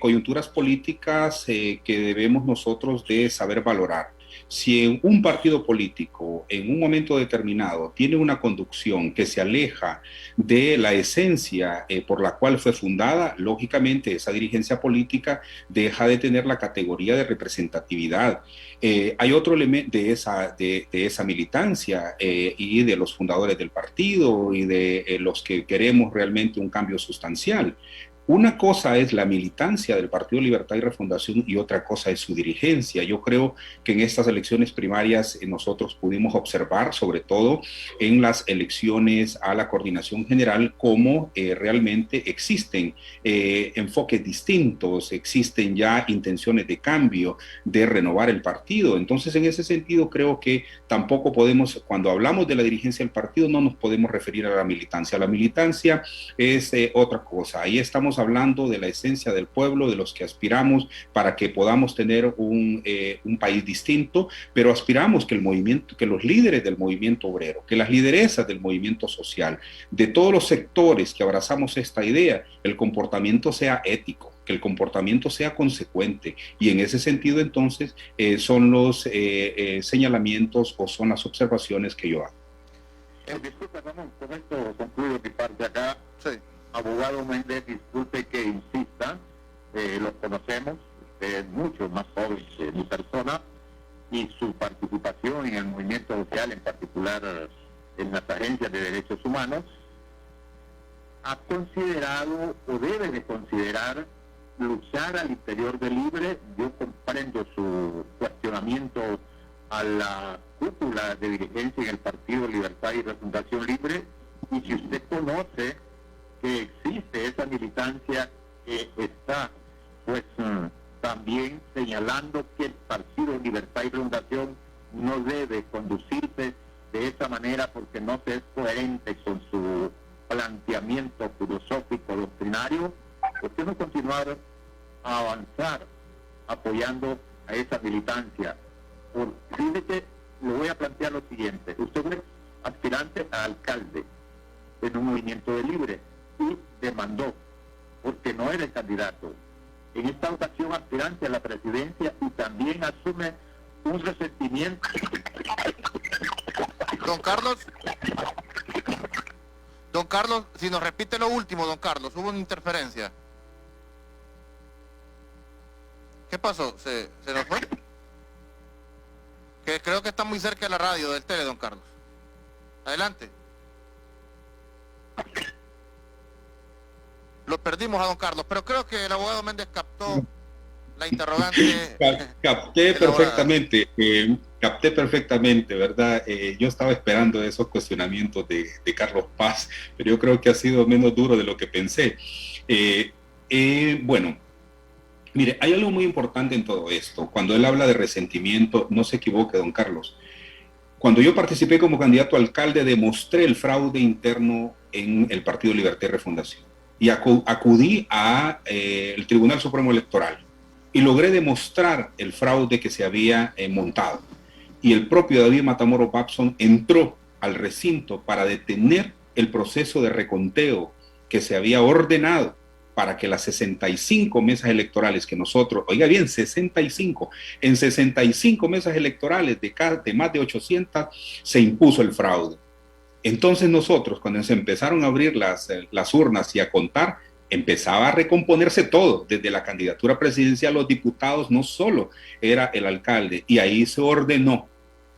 coyunturas políticas que debemos nosotros de saber valorar. Si en un partido político, en un momento determinado, tiene una conducción que se aleja de la esencia por la cual fue fundada, lógicamente esa dirigencia política deja de tener la categoría de representatividad. Hay otro elemento de esa militancia y de los fundadores del partido y de los que queremos realmente un cambio sustancial. Una cosa es la militancia del Partido Libertad y Refundación y otra cosa es su dirigencia. Yo creo que en estas elecciones primarias nosotros pudimos observar, sobre todo en las elecciones a la coordinación general, cómo realmente existen enfoques distintos, existen ya intenciones de cambio, de renovar el partido. Entonces, en ese sentido, creo que tampoco podemos, cuando hablamos de la dirigencia del partido, no nos podemos referir a la militancia. La militancia es otra cosa. Ahí estamos hablando de la esencia del pueblo, de los que aspiramos para que podamos tener un país distinto, pero aspiramos que el movimiento, que los líderes del movimiento obrero, que las lideresas del movimiento social, de todos los sectores que abrazamos esta idea, el comportamiento sea ético, que el comportamiento sea consecuente, y en ese sentido entonces son los señalamientos o son las observaciones que yo hago. Disculpe, Ramón, con esto concluyo mi parte acá. sí. Abogado Méndez, disculpe que insista, los conocemos, es mucho más joven que mi persona, y su participación en el movimiento social, en particular en las agencias de derechos humanos, ha considerado o debe de considerar luchar al interior de Libre. Yo comprendo su cuestionamiento a la cúpula de dirigencia en el Partido Libertad y Refundación Libre, y si usted conoce que existe esa militancia que está pues también señalando que el Partido Libertad y Refundación no debe conducirse de esa manera porque no se es coherente con su planteamiento filosófico doctrinario, ¿por qué no continuar a avanzar apoyando a esa militancia? Porque le voy a plantear lo siguiente: usted es aspirante a alcalde en un movimiento de Libre y demandó porque no era el candidato. En esta ocasión aspirante a la presidencia y también asume un resentimiento. Don Carlos, si nos repite lo último, don Carlos, hubo una interferencia. ¿Qué pasó? ¿Se nos fue? Que creo que está muy cerca de la radio del tele, don Carlos. Adelante. Lo perdimos a don Carlos, pero creo que el abogado Méndez captó la interrogante. Capté perfectamente, ¿verdad? Yo estaba esperando esos cuestionamientos de Carlos Paz, pero yo creo que ha sido menos duro de lo que pensé. Bueno, Mire, hay algo muy importante en todo esto. Cuando él habla de resentimiento, no se equivoque, don Carlos. Cuando yo participé como candidato a alcalde, demostré el fraude interno en el Partido Libertad y Refundación. Y acudí al Tribunal Supremo Electoral y logré demostrar el fraude que se había montado. Y el propio David Matamoros Babson entró al recinto para detener el proceso de reconteo que se había ordenado para que las 65 mesas electorales que nosotros, oiga bien, 65, en 65 mesas electorales de más de 800 se impuso el fraude. Entonces nosotros, cuando se empezaron a abrir las urnas y a contar, empezaba a recomponerse todo, desde la candidatura presidencial, los diputados, no solo era el alcalde, y ahí se ordenó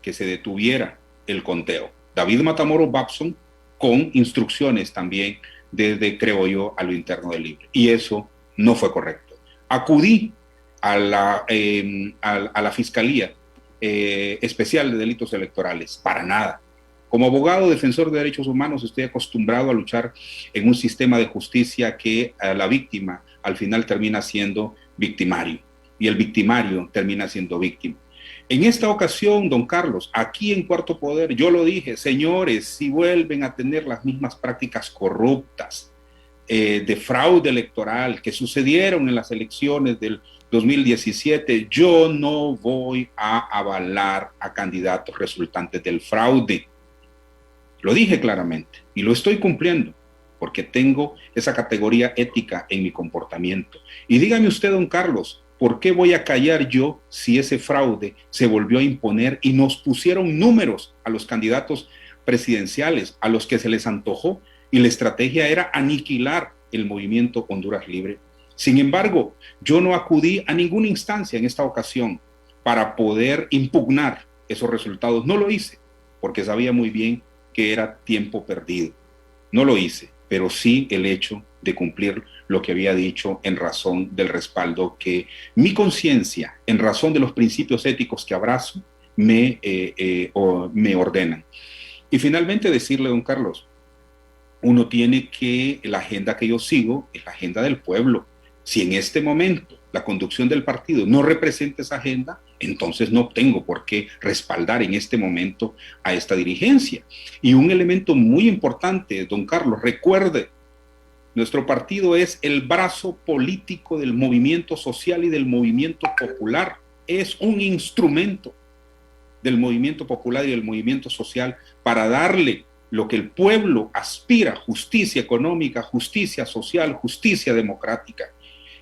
que se detuviera el conteo. David Matamoros Babson, con instrucciones también desde, creo yo, a lo interno del Libre. Y eso no fue correcto. Acudí a la Fiscalía Especial de Delitos Electorales. Para nada. Como abogado defensor de derechos humanos estoy acostumbrado a luchar en un sistema de justicia que a la víctima al final termina siendo victimario y el victimario termina siendo víctima. En esta ocasión, don Carlos, aquí en Cuarto Poder, yo lo dije, señores, si vuelven a tener las mismas prácticas corruptas de fraude electoral que sucedieron en las elecciones del 2017, yo no voy a avalar a candidatos resultantes del fraude. Lo dije claramente y lo estoy cumpliendo porque tengo esa categoría ética en mi comportamiento. Y dígame usted, don Carlos, ¿por qué voy a callar yo si ese fraude se volvió a imponer y nos pusieron números a los candidatos presidenciales a los que se les antojó y la estrategia era aniquilar el movimiento Honduras Libre? Sin embargo, yo no acudí a ninguna instancia en esta ocasión para poder impugnar esos resultados. No lo hice porque sabía muy bien que era tiempo perdido. No lo hice, pero sí el hecho de cumplir lo que había dicho en razón del respaldo que mi conciencia, en razón de los principios éticos que abrazo, me ordenan. Y finalmente decirle, don Carlos, uno tiene que, la agenda que yo sigo es la agenda del pueblo. Si en este momento la conducción del partido no representa esa agenda, entonces no tengo por qué respaldar en este momento a esta dirigencia. Y un elemento muy importante, don Carlos, recuerde, nuestro partido es el brazo político del movimiento social y del movimiento popular. Es un instrumento del movimiento popular y del movimiento social para darle lo que el pueblo aspira: justicia económica, justicia social, justicia democrática.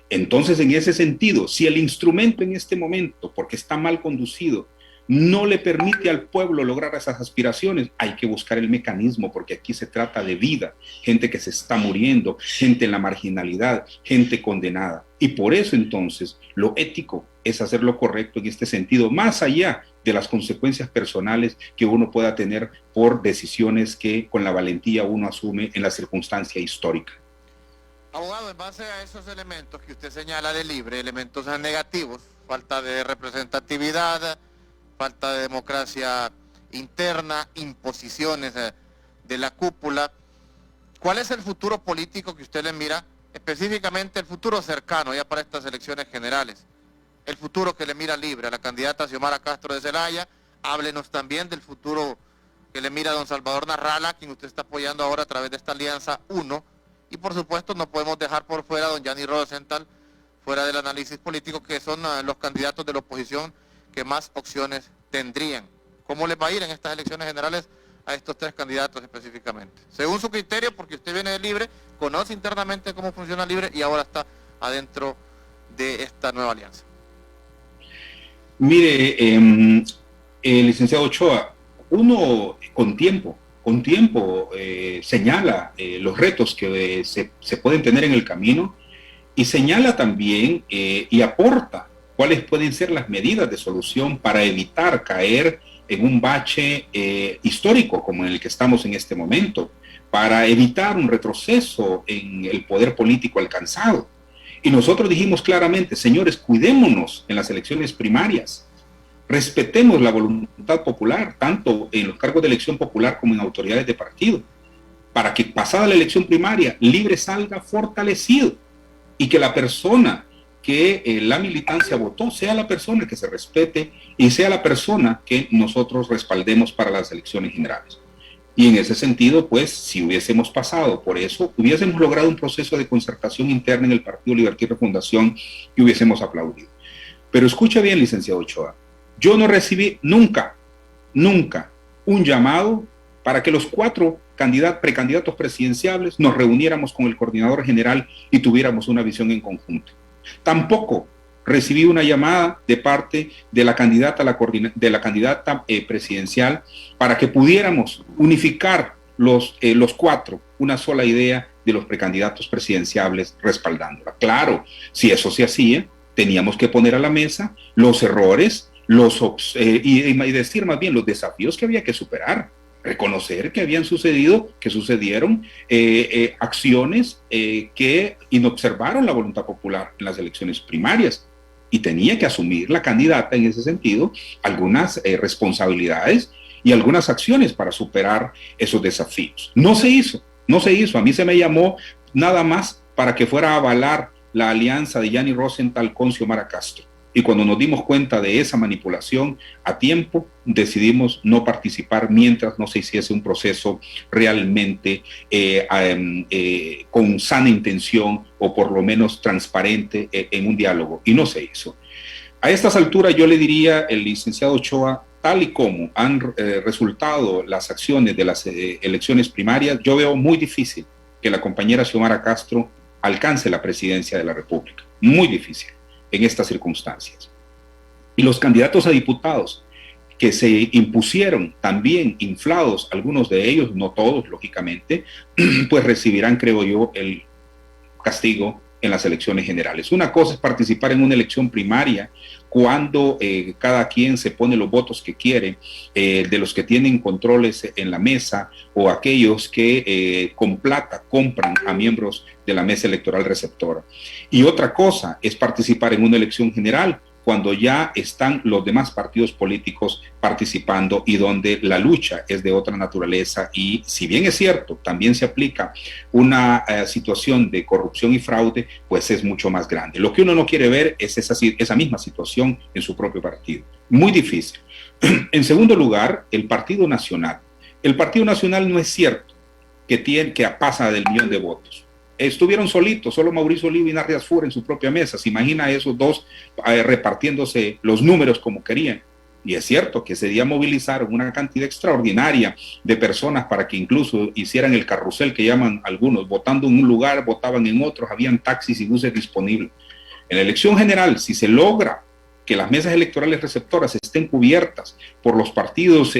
Entonces, en ese sentido, si el instrumento en este momento, porque está mal conducido, no le permite al pueblo lograr esas aspiraciones, hay que buscar el mecanismo, porque aquí se trata de vida, gente que se está muriendo, gente en la marginalidad, gente condenada. Y por eso entonces lo ético es hacer lo correcto en este sentido, más allá de las consecuencias personales que uno pueda tener por decisiones que con la valentía uno asume en la circunstancia histórica. Abogado, en base a esos elementos que usted señala de Libre, elementos negativos, falta de representatividad, falta de democracia interna, imposiciones de la cúpula, ¿cuál es el futuro político que usted le mira, específicamente el futuro cercano ya para estas elecciones generales? El futuro que le mira Libre a la candidata Xiomara Castro de Zelaya. Háblenos también del futuro que le mira a don Salvador Narrala, quien usted está apoyando ahora a través de esta Alianza 1. Y por supuesto no podemos dejar por fuera a don Gianni Rosenthal, fuera del análisis político, que son los candidatos de la oposición que más opciones tendrían. ¿Cómo les va a ir en estas elecciones generales a estos tres candidatos específicamente? Según su criterio, porque usted viene de Libre, conoce internamente cómo funciona Libre y ahora está adentro de esta nueva alianza. Mire, licenciado Ochoa, uno con tiempo señala los retos que se pueden tener en el camino y señala también y aporta cuáles pueden ser las medidas de solución para evitar caer en un bache histórico como en el que estamos en este momento, para evitar un retroceso en el poder político alcanzado. Y nosotros dijimos claramente, señores, cuidémonos en las elecciones primarias, respetemos la voluntad popular, tanto en los cargos de elección popular como en autoridades de partido, para que pasada la elección primaria, Libre salga fortalecido y que la persona que la militancia votó sea la persona que se respete y sea la persona que nosotros respaldemos para las elecciones generales. Y en ese sentido, pues, si hubiésemos pasado por eso, hubiésemos logrado un proceso de concertación interna en el Partido Libertad y Refundación y hubiésemos aplaudido. Pero escucha bien, licenciado Ochoa, yo no recibí nunca un llamado para que los 4 precandidatos presidenciales nos reuniéramos con el coordinador general y tuviéramos una visión en conjunto. Tampoco recibí una llamada de parte de la candidata, presidencial para que pudiéramos unificar los 4, una sola idea de los precandidatos presidenciables respaldándola. Claro, si eso se hacía, teníamos que poner a la mesa los errores y decir más bien los desafíos que había que superar. Reconocer que sucedieron acciones que inobservaron la voluntad popular en las elecciones primarias y tenía que asumir la candidata en ese sentido algunas responsabilidades y algunas acciones para superar esos desafíos. No se hizo. A mí se me llamó nada más para que fuera a avalar la alianza de Yanni Rosenthal con Xiomara Castro. Y cuando nos dimos cuenta de esa manipulación a tiempo, decidimos no participar mientras no se hiciese un proceso realmente con sana intención o por lo menos transparente en un diálogo. Y no se hizo. A estas alturas yo le diría, el licenciado Ochoa, tal y como han resultado las acciones de las elecciones primarias, yo veo muy difícil que la compañera Xiomara Castro alcance la presidencia de la República. Muy difícil en estas circunstancias. Y los candidatos a diputados que se impusieron también inflados, algunos de ellos, no todos, lógicamente, pues recibirán, creo yo, el castigo en las elecciones generales. Una cosa es participar en una elección primaria cuando cada quien se pone los votos que quiere, de los que tienen controles en la mesa o aquellos que con plata compran a miembros de la mesa electoral receptora. Y otra cosa es participar en una elección general cuando ya están los demás partidos políticos participando y donde la lucha es de otra naturaleza y, si bien es cierto, también se aplica una situación de corrupción y fraude, pues es mucho más grande. Lo que uno no quiere ver es esa misma situación en su propio partido. Muy difícil. En segundo lugar, el Partido Nacional. El Partido Nacional no es cierto que pasa del 1.000.000 de votos. Estuvieron solitos, solo Mauricio Olivo y Narri Asfur en su propia mesa. Se imagina a esos dos repartiéndose los números como querían. Y es cierto que ese día movilizaron una cantidad extraordinaria de personas para que incluso hicieran el carrusel que llaman algunos, votando en un lugar, votaban en otros, habían taxis y buses disponibles. En la elección general, si se logra que las mesas electorales receptoras estén cubiertas por los partidos,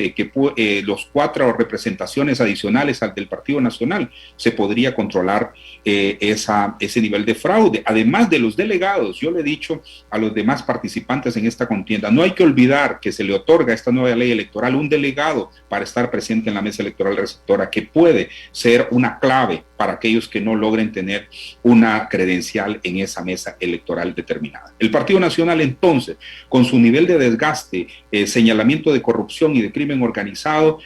los 4 representaciones adicionales al del Partido Nacional, se podría controlar ese nivel de fraude. Además de los delegados, yo le he dicho a los demás participantes en esta contienda, no hay que olvidar que se le otorga a esta nueva ley electoral un delegado para estar presente en la mesa electoral receptora, que puede ser una clave para aquellos que no logren tener una credencial en esa mesa electoral determinada. El Partido Nacional, entonces, con su nivel de desgaste, señalamiento de corrupción y de crimen organizado,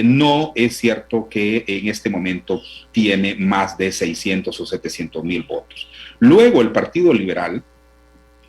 no es cierto que en este momento tiene más de 600 o 700,000 votos. Luego el Partido Liberal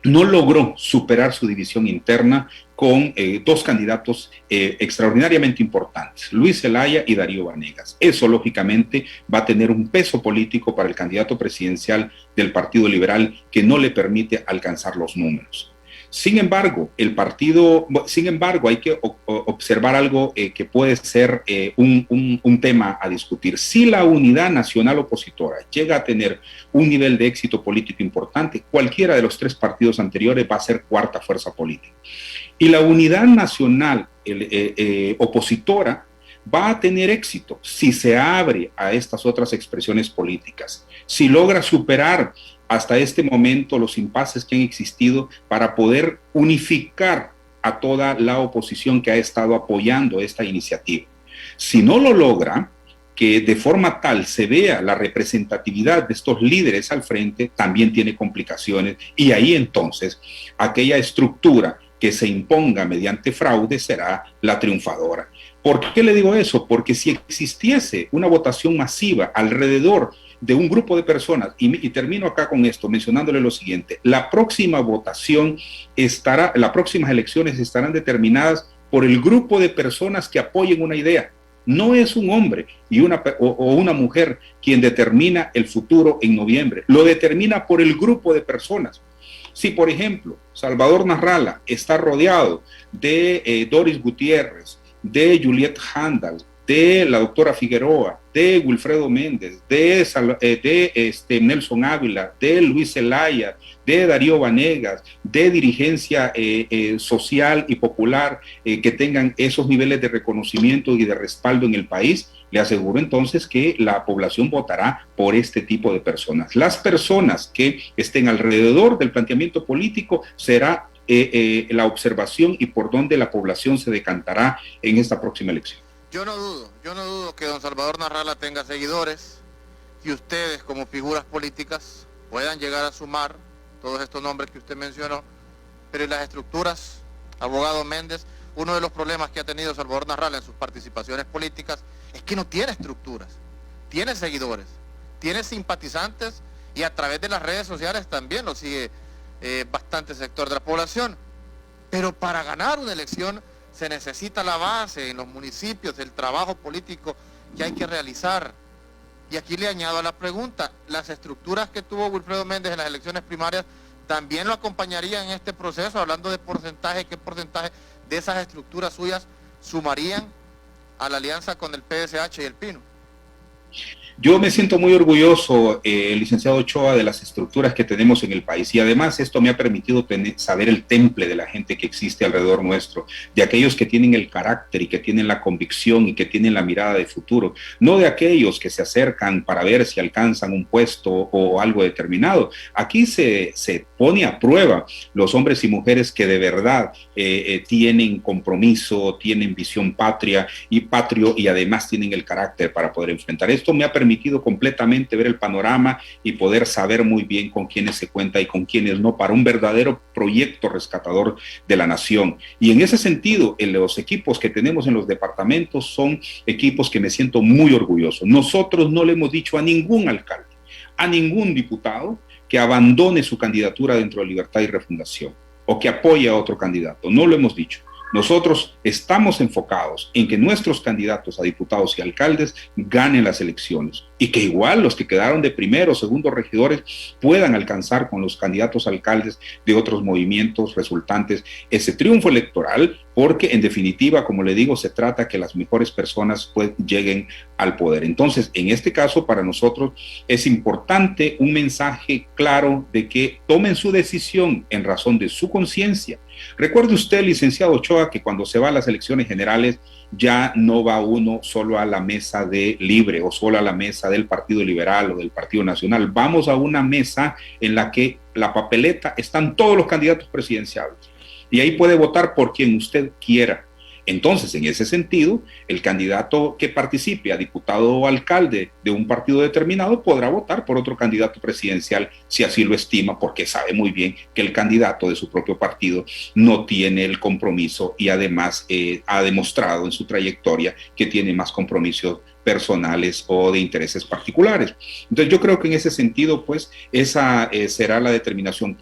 no logró superar su división interna con 2 candidatos extraordinariamente importantes, Luis Zelaya y Darío Vanegas. Eso, lógicamente, va a tener un peso político para el candidato presidencial del Partido Liberal que no le permite alcanzar los números. Sin embargo, hay que observar algo que puede ser un tema a discutir. Si la unidad nacional opositora llega a tener un nivel de éxito político importante, cualquiera de los 3 partidos anteriores va a ser cuarta fuerza política. Y la unidad nacional opositora va a tener éxito si se abre a estas otras expresiones políticas, si logra superar hasta este momento los impases que han existido para poder unificar a toda la oposición que ha estado apoyando esta iniciativa. Si no lo logra, que de forma tal se vea la representatividad de estos líderes al frente, también tiene complicaciones, y ahí entonces aquella estructura que se imponga mediante fraude será la triunfadora. ¿Por qué le digo eso? Porque si existiese una votación masiva alrededor de un grupo de personas, y termino acá con esto, mencionándole lo siguiente: la próxima votación las próximas elecciones estarán determinadas por el grupo de personas que apoyen una idea. No es un hombre o una mujer quien determina el futuro en noviembre, lo determina por el grupo de personas. Si, por ejemplo, Salvador Narrala está rodeado de Doris Gutiérrez, de Juliet Handal, de la doctora Figueroa, de Wilfredo Méndez, de Nelson Ávila, de Luis Zelaya, de Darío Vanegas, de dirigencia social y popular que tengan esos niveles de reconocimiento y de respaldo en el país, le aseguro entonces que la población votará por este tipo de personas. Las personas que estén alrededor del planteamiento político será la observación y por donde la población se decantará en esta próxima elección. Yo no dudo que don Salvador Narrala tenga seguidores y ustedes como figuras políticas puedan llegar a sumar todos estos nombres que usted mencionó, pero ¿y las estructuras? Abogado Méndez, uno de los problemas que ha tenido Salvador Narrala en sus participaciones políticas es que no tiene estructuras, tiene seguidores, tiene simpatizantes y a través de las redes sociales también lo sigue bastante sector de la población, pero para ganar una elección se necesita la base en los municipios, el trabajo político que hay que realizar. Y aquí le añado a la pregunta, ¿las estructuras que tuvo Wilfredo Méndez en las elecciones primarias también lo acompañarían en este proceso? Hablando de porcentaje, ¿qué porcentaje de esas estructuras suyas sumarían a la alianza con el PSH y el Pino? Yo me siento muy orgulloso, licenciado Ochoa, de las estructuras que tenemos en el país, y además esto me ha permitido saber el temple de la gente que existe alrededor nuestro, de aquellos que tienen el carácter y que tienen la convicción y que tienen la mirada de futuro, no de aquellos que se acercan para ver si alcanzan un puesto o algo determinado. Aquí se pone a prueba los hombres y mujeres que de verdad tienen compromiso, tienen visión patria y además tienen el carácter para poder enfrentar. Esto me ha permitido completamente ver el panorama y poder saber muy bien con quiénes se cuenta y con quiénes no para un verdadero proyecto rescatador de la nación. Y en ese sentido, los equipos que tenemos en los departamentos son equipos que me siento muy orgulloso. Nosotros no le hemos dicho a ningún alcalde, a ningún diputado que abandone su candidatura dentro de Libertad y Refundación o que apoye a otro candidato. No lo hemos dicho. Nosotros estamos enfocados en que nuestros candidatos a diputados y alcaldes ganen las elecciones y que igual los que quedaron de primero o segundo regidores puedan alcanzar con los candidatos a alcaldes de otros movimientos resultantes ese triunfo electoral, porque en definitiva, como le digo, se trata que las mejores personas pues lleguen al poder. Entonces, en este caso, para nosotros es importante un mensaje claro de que tomen su decisión en razón de su conciencia. Recuerde usted, licenciado Ochoa, que cuando se va a las elecciones generales ya no va uno solo a la mesa de Libre o solo a la mesa del Partido Liberal o del Partido Nacional. Vamos a una mesa en la que la papeleta están todos los candidatos presidenciales y ahí puede votar por quien usted quiera. Entonces, en ese sentido, el candidato que participe a diputado o alcalde de un partido determinado podrá votar por otro candidato presidencial si así lo estima, porque sabe muy bien que el candidato de su propio partido no tiene el compromiso y además ha demostrado en su trayectoria que tiene más compromisos personales o de intereses particulares. Entonces yo creo que en ese sentido, pues, esa será la determinación.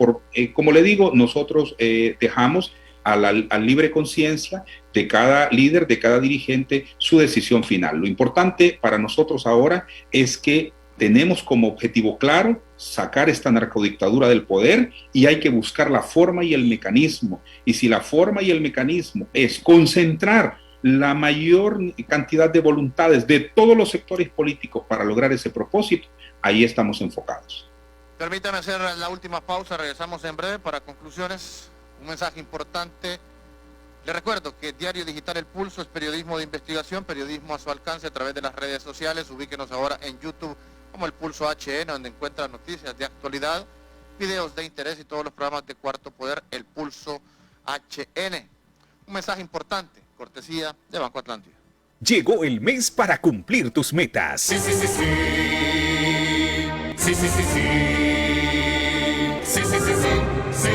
Como le digo, nosotros dejamos a libre conciencia de cada líder, de cada dirigente, su decisión final. Lo importante para nosotros ahora es que tenemos como objetivo claro sacar esta narcodictadura del poder y hay que buscar la forma y el mecanismo. Y si la forma y el mecanismo es concentrar la mayor cantidad de voluntades de todos los sectores políticos para lograr ese propósito, ahí estamos enfocados. Permítame hacer la última pausa, regresamos en breve para conclusiones. Un mensaje importante. Les recuerdo que Diario Digital El Pulso es periodismo de investigación, periodismo a su alcance a través de las redes sociales. Ubíquenos ahora en YouTube como El Pulso HN, donde encuentran noticias de actualidad, videos de interés y todos los programas de Cuarto Poder, El Pulso HN. Un mensaje importante, cortesía de Banco Atlántida. Llegó el mes para cumplir tus metas. Sí, sí, sí, sí. Sí, sí, sí, sí. Sí, sí, sí, sí. Sí.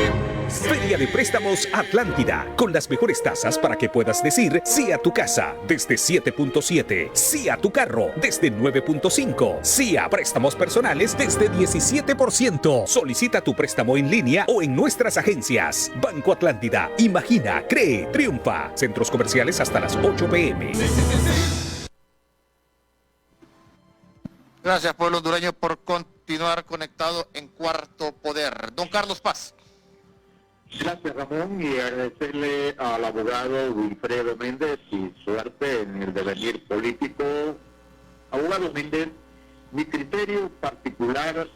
Feria Feria de Préstamos Atlántida, con las mejores tasas para que puedas decir sí a tu casa desde 7.7, sí a tu carro desde 9.5, sí a préstamos personales desde 17%. Solicita tu préstamo en línea o en nuestras agencias. Banco Atlántida, imagina, cree, triunfa. Centros comerciales hasta las 8 p.m. Gracias, pueblo hondureño, por continuar conectado en Cuarto Poder. Don Carlos Paz. Gracias, Ramón, y agradecerle al abogado Wilfredo Méndez y suerte en el devenir político. Abogado Méndez, mi criterio particular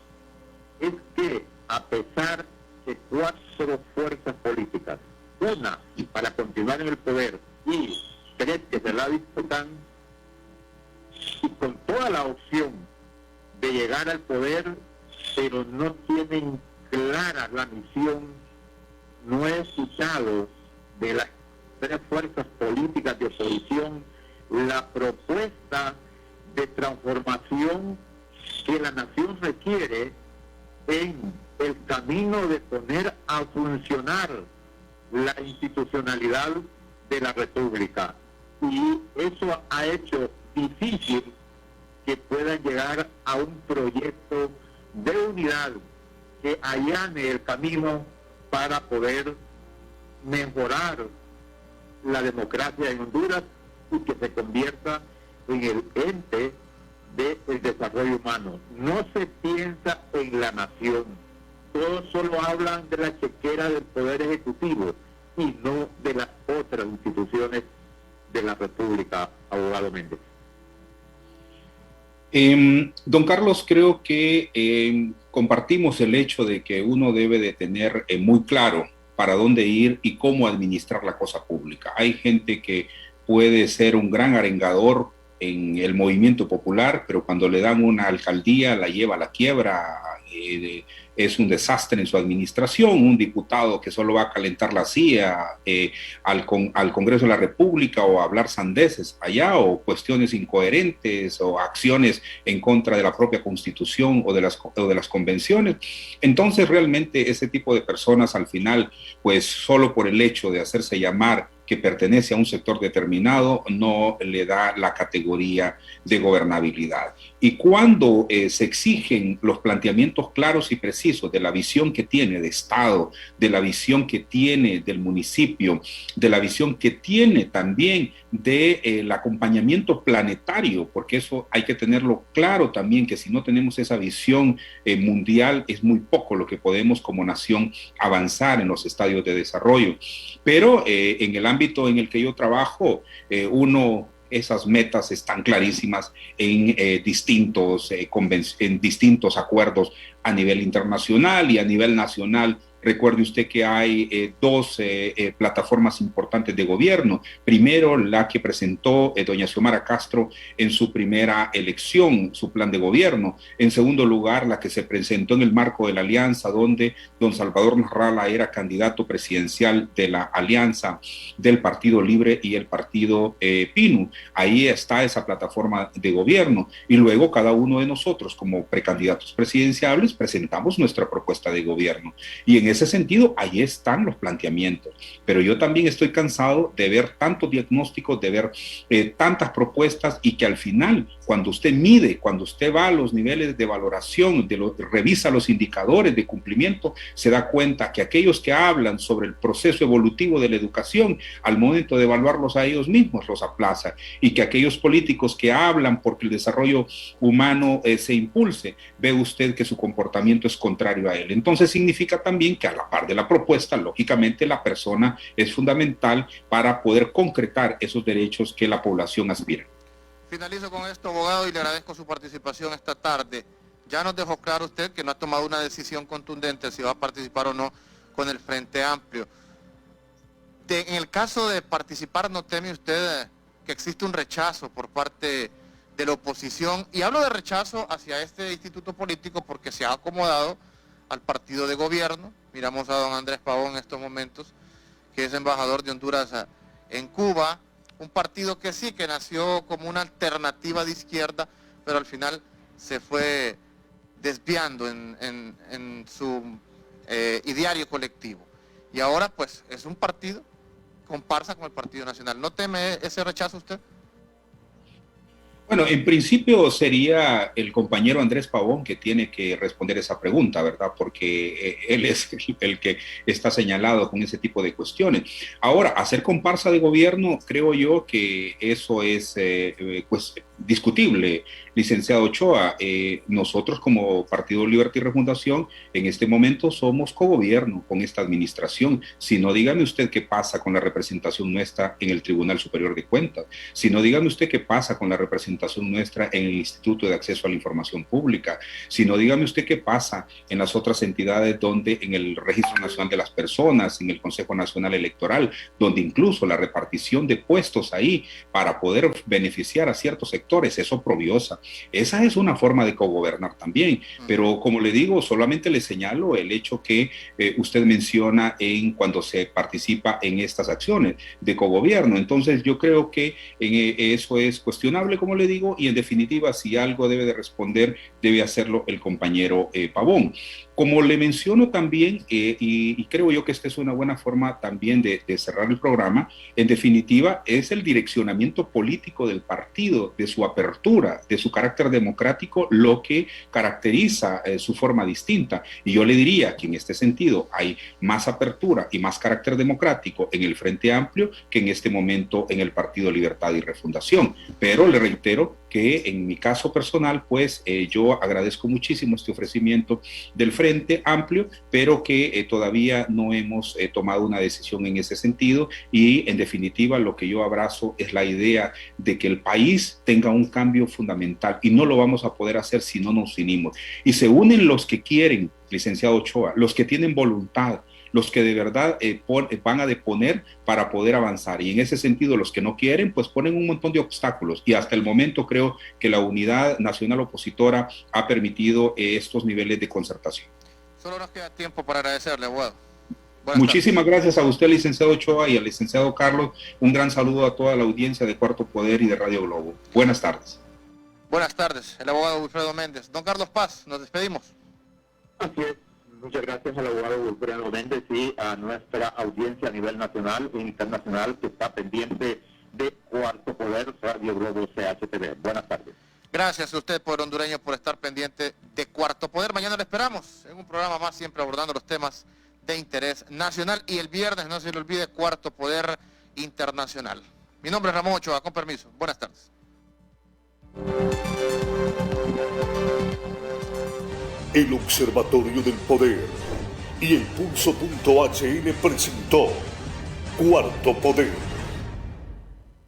es que, a pesar de 4 fuerzas políticas, una para continuar en el poder y 3 que se la disputan, y con toda la opción de llegar al poder, pero no tienen clara la misión, no he escuchado de las 3 fuerzas políticas de oposición la propuesta de transformación que la nación requiere en el camino de poner a funcionar la institucionalidad de la República. Y eso ha hecho difícil que puedan llegar a un proyecto de unidad que allane el camino para poder mejorar la democracia en Honduras y que se convierta en el ente del desarrollo humano. No se piensa en la nación, todos solo hablan de la chequera del Poder Ejecutivo y no de las otras instituciones de la República, abogado Méndez. Don Carlos, creo que compartimos el hecho de que uno debe de tener muy claro para dónde ir y cómo administrar la cosa pública. Hay gente que puede ser un gran arengador en el movimiento popular, pero cuando le dan una alcaldía la lleva a la quiebra, es un desastre en su administración. Un diputado que solo va a calentar la silla al Congreso de la República o a hablar sandeces allá, o cuestiones incoherentes o acciones en contra de la propia Constitución o de las convenciones. Entonces realmente ese tipo de personas al final, pues solo por el hecho de hacerse llamar que pertenece a un sector determinado, no le da la categoría de gobernabilidad. Y cuando se exigen los planteamientos claros y precisos de la visión que tiene de Estado, de la visión que tiene del municipio, de la visión que tiene también del acompañamiento planetario, porque eso hay que tenerlo claro también, que si no tenemos esa visión mundial, es muy poco lo que podemos como nación avanzar en los estadios de desarrollo. Pero en el ámbito en el que yo trabajo, esas metas están clarísimas en distintos acuerdos a nivel internacional y a nivel nacional. Recuerde usted que hay 2 plataformas importantes de gobierno. Primero, la que presentó doña Xiomara Castro en su primera elección, su plan de gobierno. En segundo lugar, la que se presentó en el marco de la alianza, donde don Salvador Narrala era candidato presidencial de la alianza del Partido Libre y el Partido PINU. Ahí está esa plataforma de gobierno. Y luego cada uno de nosotros, como precandidatos presidenciables, presentamos nuestra propuesta de gobierno. Y en ese sentido, ahí están los planteamientos. Pero yo también estoy cansado de ver tantos diagnósticos, de ver tantas propuestas, y que al final, cuando usted mide, cuando usted va a los niveles de valoración, revisa los indicadores de cumplimiento, se da cuenta que aquellos que hablan sobre el proceso evolutivo de la educación, al momento de evaluarlos a ellos mismos los aplazan, y que aquellos políticos que hablan porque el desarrollo humano se impulse, ve usted que su comportamiento es contrario a él. Entonces significa también que a la par de la propuesta, lógicamente la persona es fundamental para poder concretar esos derechos que la población aspira. Finalizo con esto, abogado, y le agradezco su participación esta tarde. Ya nos dejó claro usted que no ha tomado una decisión contundente si va a participar o no con el Frente Amplio. En el caso de participar, ¿no teme usted que existe un rechazo por parte de la oposición? Y hablo de rechazo hacia este instituto político porque se ha acomodado al partido de gobierno. Miramos a don Andrés Pavón en estos momentos, que es embajador de Honduras en Cuba, un partido que sí, que nació como una alternativa de izquierda, pero al final se fue desviando en su ideario colectivo. y ahora pues es un partido comparsa con el Partido Nacional. ¿No teme ese rechazo usted? Bueno, en principio sería el compañero Andrés Pavón que tiene que responder esa pregunta, ¿verdad? Porque él es el que está señalado con ese tipo de cuestiones. Ahora, hacer comparsa de gobierno, creo yo que eso es pues discutible, licenciado Ochoa. Nosotros como Partido Libertad y Refundación en este momento somos cogobierno con esta administración. Si no, dígame usted qué pasa con la representación nuestra en el Tribunal Superior de Cuentas. Si no, dígame usted qué pasa con la representación nuestra en el Instituto de Acceso a la Información Pública. Si no, dígame usted qué pasa en las otras entidades donde en el Registro Nacional de las Personas, en el Consejo Nacional Electoral, donde incluso la repartición de puestos ahí para poder beneficiar a ciertos sectores es oprobiosa. Esa es una forma de cogobernar también, pero como le digo, solamente le señalo el hecho que usted menciona en cuando se participa en estas acciones de cogobierno. Entonces yo creo que eso es cuestionable, como le digo, y en definitiva, si algo debe de responder, debe hacerlo el compañero Pavón. Como le menciono también, y creo yo que esta es una buena forma también de cerrar el programa, en definitiva, es el direccionamiento político del partido, de su apertura, de su carácter democrático, lo que caracteriza su forma distinta. Y yo le diría que en este sentido hay más apertura y más carácter democrático en el Frente Amplio que en este momento en el Partido Libertad y Refundación. Pero le reitero que en mi caso personal, pues yo agradezco muchísimo este ofrecimiento del Frente Amplio, pero que todavía no hemos tomado una decisión en ese sentido, y en definitiva lo que yo abrazo es la idea de que el país tenga un cambio fundamental, y no lo vamos a poder hacer si no nos unimos. Y se unen los que quieren, licenciado Ochoa, los que tienen voluntad, los que de verdad van a deponer para poder avanzar, y en ese sentido los que no quieren pues ponen un montón de obstáculos, y hasta el momento creo que la unidad nacional opositora ha permitido estos niveles de concertación. Solo nos queda tiempo para agradecerle, abogado. Muchísimas gracias a usted, licenciado Ochoa, y al licenciado Carlos. Un gran saludo a toda la audiencia de Cuarto Poder y de Radio Globo. Buenas tardes. Buenas tardes, el abogado Wilfredo Méndez. Don Carlos Paz, nos despedimos. Así es. Muchas gracias al abogado Wilfredo Méndez y a nuestra audiencia a nivel nacional e internacional que está pendiente de Cuarto Poder, Radio Globo CHTV. Buenas tardes. Gracias a usted, poder hondureño, por estar pendiente de Cuarto Poder. Mañana lo esperamos en un programa más, siempre abordando los temas de interés nacional. Y el viernes, no se le olvide, Cuarto Poder Internacional. Mi nombre es Ramón Ochoa, con permiso. Buenas tardes. El Observatorio del Poder y el Pulso.hn presentó Cuarto Poder.